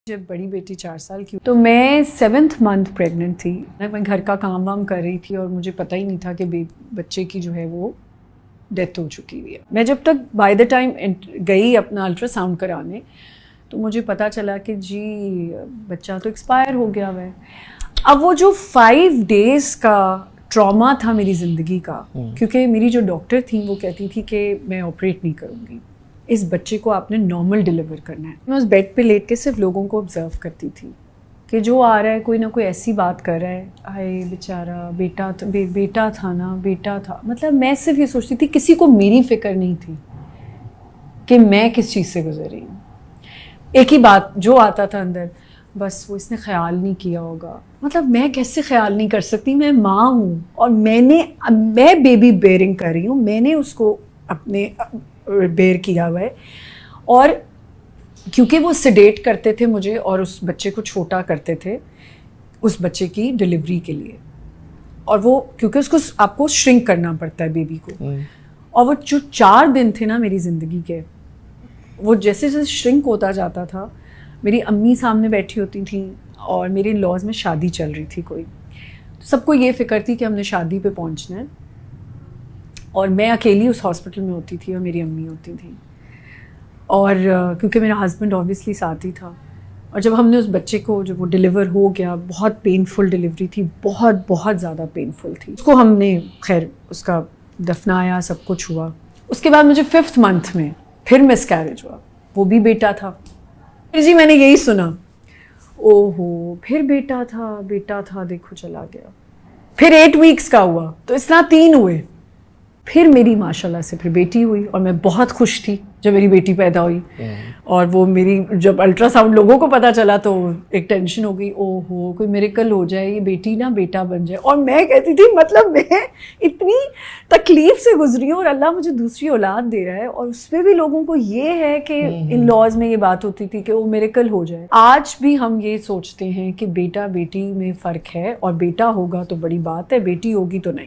جب بڑی بیٹی 4 سال کی تو میں 7th month پریگننٹ تھی. میں گھر کا کام وام کر رہی تھی اور مجھے پتہ ہی نہیں تھا کہ بچے کی جو ہے وہ ڈیتھ ہو چکی ہوئی ہے. میں جب تک بائی دا ٹائم گئی اپنا الٹرا ساؤنڈ کرانے تو مجھے پتہ چلا کہ جی بچہ تو ایکسپائر ہو گیا ہوا ہے. اب وہ جو 5 days کا ٹراما تھا میری زندگی کا، کیونکہ میری جو ڈاکٹر تھیں وہ کہتی تھی کہ میں آپریٹ نہیں کروں گی، اس بچے کو آپ نے نارمل ڈلیور کرنا ہے. میں اس بیڈ پہ لیٹ کے صرف لوگوں کو آبزرو کرتی تھی کہ جو آ رہا ہے کوئی نہ کوئی ایسی بات کر رہا ہے، ہائے بیچارہ بیٹا تھا نا، بیٹا تھا. مطلب میں صرف یہ سوچتی تھی، کسی کو میری فکر نہیں تھی کہ میں کس چیز سے گزر رہی ہوں. ایک ہی بات جو آتا تھا اندر، بس وہ اس نے خیال نہیں کیا ہوگا. مطلب میں کیسے خیال نہیں کر سکتی؟ میں ماں ہوں اور میں بیبی بیئرنگ کر رہی ہوں، میں نے اس کو اپنے بیئر کیا ہوا ہے. اور کیونکہ وہ سیڈیٹ کرتے تھے مجھے اور اس بچے کو چھوٹا کرتے تھے اس بچے کی ڈلیوری کے لیے، اور وہ کیونکہ اس کو آپ کو شرنک کرنا پڑتا ہے بیبی کو، اور وہ جو 4 دن تھے نا میری زندگی کے، وہ جیسے جیسے شرنک ہوتا جاتا تھا. میری امی سامنے بیٹھی ہوتی تھیں اور میرے لاز میں شادی چل رہی تھی کوئی، سب کو یہ فکر تھی کہ ہم نے شادی پہ پہنچنا ہے، اور میں اکیلی اس ہاسپٹل میں ہوتی تھی اور میری امی ہوتی تھیں، اور کیونکہ میرا ہسبینڈ اوبیسلی ساتھ ہی تھا. اور جب ہم نے اس بچے کو جب وہ ڈلیور ہو گیا، بہت پینفل ڈلیوری تھی، بہت بہت زیادہ پینفل تھی. اس کو ہم نے خیر اس کا دفنایا، سب کچھ ہوا. اس کے بعد مجھے 5th month میں پھر مس کیریج ہوا، وہ بھی بیٹا تھا. جی میں نے یہی سنا، او ہو پھر بیٹا تھا دیکھو چلا گیا. پھر 8 weeks کا ہوا تو اس طرح 3 ہوئے. پھر میری ماشاءاللہ سے پھر بیٹی ہوئی، اور میں بہت خوش تھی جب میری بیٹی پیدا ہوئی. اور وہ میری جب الٹرا ساؤنڈ لوگوں کو پتہ چلا تو ایک ٹینشن ہو گئی، او ہو کوئی میریکل ہو جائے، یہ بیٹی نہ بیٹا بن جائے. اور میں کہتی تھی مطلب میں اتنی تکلیف سے گزری ہوں اور اللہ مجھے دوسری اولاد دے رہا ہے، اور اس پہ بھی لوگوں کو یہ ہے کہ ان لاز میں یہ بات ہوتی تھی کہ وہ میریکل ہو جائے. آج بھی ہم یہ سوچتے ہیں کہ بیٹا بیٹی میں فرق ہے، اور بیٹا ہوگا تو بڑی بات ہے، بیٹی ہوگی تو نہیں.